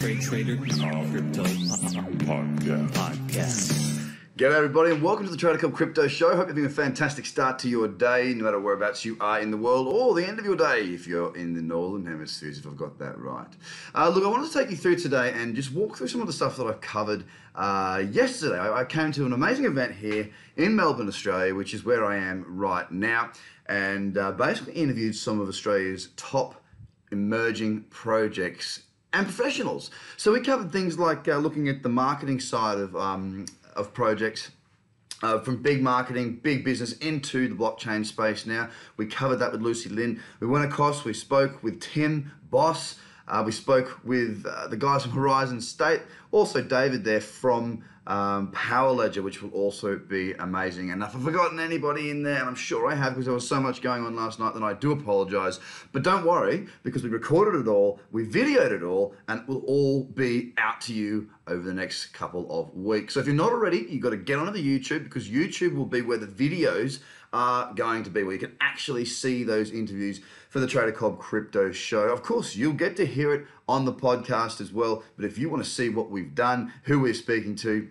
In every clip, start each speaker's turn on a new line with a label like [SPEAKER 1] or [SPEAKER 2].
[SPEAKER 1] Trader Cobb Crypto Podcast.
[SPEAKER 2] G'day everybody and welcome to the Trader Cobb Crypto Show. Hope you're having a fantastic start to your day, no matter whereabouts you are in the world, or the end of your day if you're in the Northern Hemispheres, if I've got that right. Look, I wanted to take you through today and just walk through some of the stuff that I've covered yesterday. I came to an amazing event here in Melbourne, Australia, which is where I am right now, and basically interviewed some of Australia's top emerging projects and professionals. So we covered things like looking at the marketing side of projects, from big marketing, big business into the blockchain space now. We covered that with Lucy Lin. We went across, we spoke with Tim Boss, we spoke with the guys from Horizon State, also David there from Power Ledger, which will also be amazing. And if I've forgotten anybody in there, and I'm sure I have because there was so much going on last night, then I do apologize. But don't worry, because we recorded it all, we videoed it all, and it will all be out to you over the next couple of weeks. So if you're not already, you've got to get onto the YouTube, because YouTube will be where the videos are going to be, where you can actually see those interviews for the Trader Cobb Crypto Show. Of course, you'll get to hear it on the podcast as well, but if you want to see what we've done, who we're speaking to,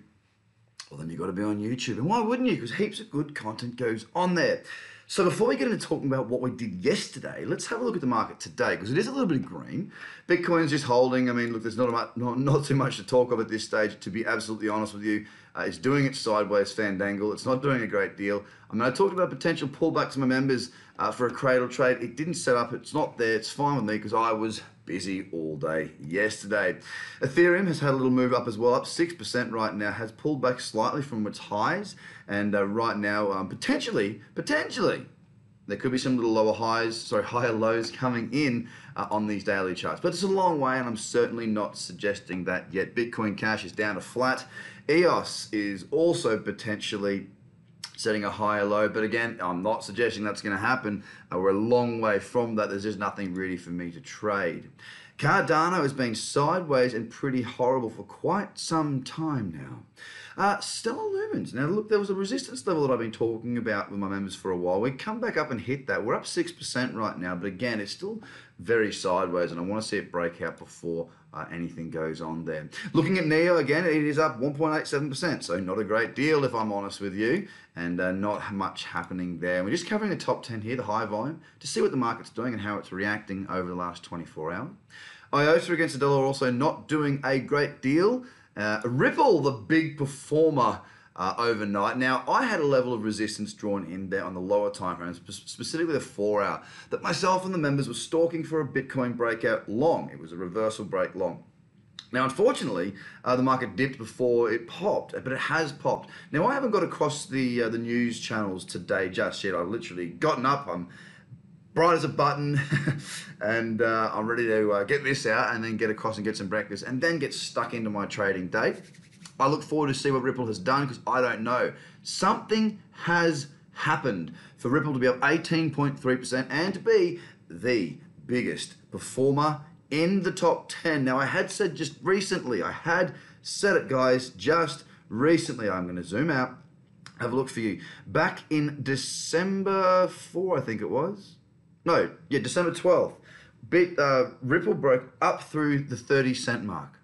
[SPEAKER 2] well, then you've got to be on YouTube. And why wouldn't you? Because heaps of good content goes on there. So before we get into talking about what we did yesterday, let's have a look at the market today, because it is a little bit green. Bitcoin's just holding. I mean, look, there's not too much to talk of at this stage, to be absolutely honest with you. It's doing it sideways, fandangle. It's not doing a great deal. I mean, I talked about potential pullback to my members for a cradle trade. It didn't set up. It's not there. It's fine with me because I was busy all day yesterday. Ethereum has had a little move up as well, up 6% right now, has pulled back slightly from its highs, and right now, potentially, there could be some little higher lows coming in on these daily charts. But it's a long way, and I'm certainly not suggesting that yet. Bitcoin Cash is down to flat. EOS is also potentially setting a higher low, but again, I'm not suggesting that's going to happen. We're a long way from that. There's just nothing really for me to trade. Cardano has been sideways and pretty horrible for quite some time now. Stellar Lumens. Now look, there was a resistance level that I've been talking about with my members for a while. We come back up and hit that. We're up 6% right now, but again, it's still very sideways, and I want to see it break out before anything goes on there. Looking at NEO again, it is up 1.87%, so not a great deal if I'm honest with you, and not much happening there. We're just covering the top 10 here, the high volume, to see what the market's doing and how it's reacting over the last 24 hours. IOTA against the dollar also not doing a great deal. Ripple, the big performer overnight. Now, I had a level of resistance drawn in there on the lower time frames, specifically the 4 hour, that myself and the members were stalking for a Bitcoin breakout long. It was a reversal break long. Now, unfortunately, the market dipped before it popped, but it has popped. Now, I haven't got across the news channels today just yet. I've literally gotten up. I'm bright as a button, and I'm ready to get this out and then get across and get some breakfast and then get stuck into my trading day. I look forward to see what Ripple has done, because I don't know. Something has happened for Ripple to be up 18.3% and to be the biggest performer in the top 10. Now, I had said just recently, I had said it, guys, just recently. I'm going to zoom out, have a look for you. Back in December 4, I think it was. No, yeah, December 12th. Ripple broke up through the 30-cent mark.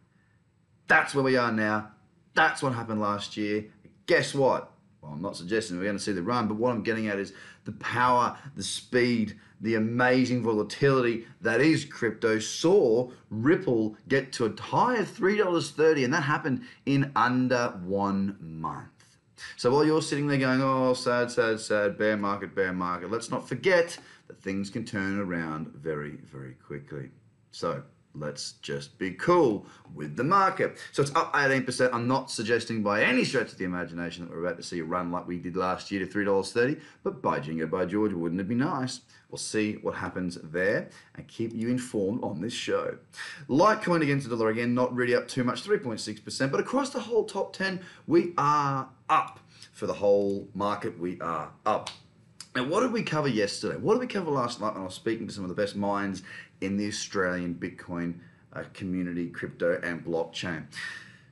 [SPEAKER 2] That's where we are now. That's what happened last year. Guess what? Well, I'm not suggesting we're going to see the run, but what I'm getting at is the power, the speed, the amazing volatility that is crypto saw Ripple get to a high of $3.30, and that happened in under 1 month. So while you're sitting there going, oh, sad, sad, sad, bear market, let's not forget that things can turn around very, very quickly. So let's just be cool with the market. So it's up 18%. I'm not suggesting by any stretch of the imagination that we're about to see a run like we did last year to $3.30, but by jingo, by George, wouldn't it be nice? We'll see what happens there and keep you informed on this show. Litecoin against the dollar, again, not really up too much, 3.6%, but across the whole top 10, we are up. For the whole market, we are up. Now, what did we cover yesterday? What did we cover last night when I was speaking to some of the best minds in the Australian Bitcoin community, crypto and blockchain?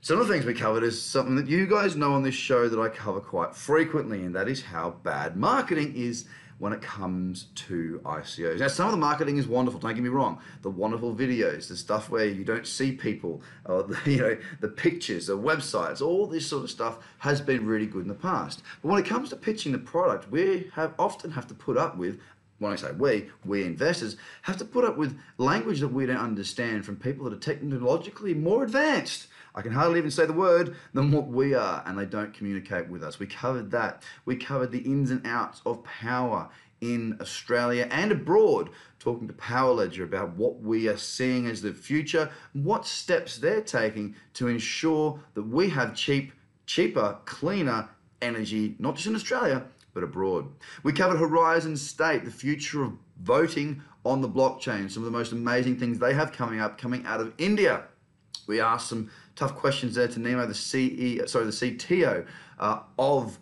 [SPEAKER 2] Some of the things we covered is something that you guys know on this show that I cover quite frequently, and that is how bad marketing is when it comes to ICOs. Now, some of the marketing is wonderful, don't get me wrong. The wonderful videos, the stuff where you don't see people, or the pictures, the websites, all this sort of stuff has been really good in the past. But when it comes to pitching the product, we often have to put up with, when I say we investors, have to put up with language that we don't understand from people that are technologically more advanced. I can hardly even say the word than what we are, and they don't communicate with us. We covered that. We covered the ins and outs of power in Australia and abroad, talking to Power Ledger about what we are seeing as the future, what steps they're taking to ensure that we have cheaper, cleaner energy, not just in Australia, but abroad. We covered Horizon State, the future of voting on the blockchain, some of the most amazing things they have coming out of India. We asked some tough questions there to Nemo, the CTO of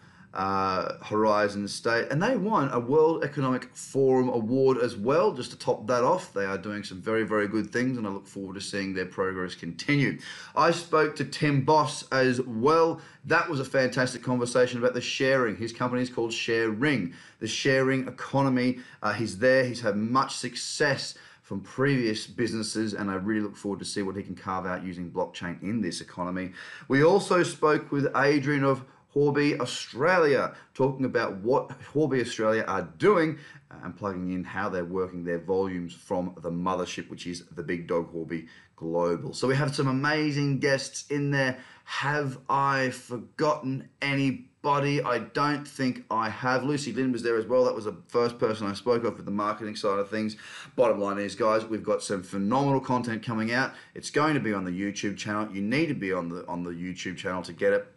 [SPEAKER 2] Horizon State, and they won a World Economic Forum award as well. Just to top that off, they are doing some very, very good things, and I look forward to seeing their progress continue. I spoke to Tim Boss as well. That was a fantastic conversation about the sharing. His company is called Sharing, the sharing economy. He's had much success from previous businesses, and I really look forward to see what he can carve out using blockchain in this economy. We also spoke with Adrian of Horby Australia, talking about what Horby Australia are doing and plugging in how they're working their volumes from the mothership, which is the big dog Horby Global. So we have some amazing guests in there. Have I forgotten anybody? I don't think I have. Lucy Lynn was there as well. That was the first person I spoke of with the marketing side of things. Bottom line is, guys, we've got some phenomenal content coming out. It's going to be on the YouTube channel. You need to be on the YouTube channel to get it.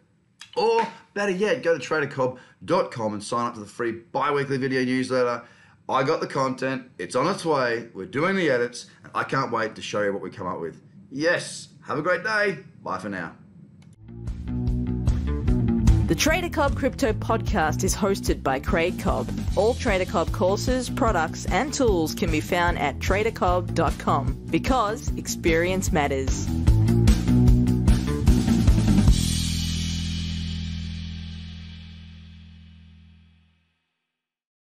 [SPEAKER 2] Or better yet, go to tradercobb.com and sign up to the free bi-weekly video newsletter. I got the content. It's on its way. We're doing the edits. And I can't wait to show you what we come up with. Yes. Have a great day. Bye for now.
[SPEAKER 3] The Trader Cobb Crypto Podcast is hosted by Craig Cobb. All Trader Cobb courses, products, and tools can be found at tradercobb.com because experience matters.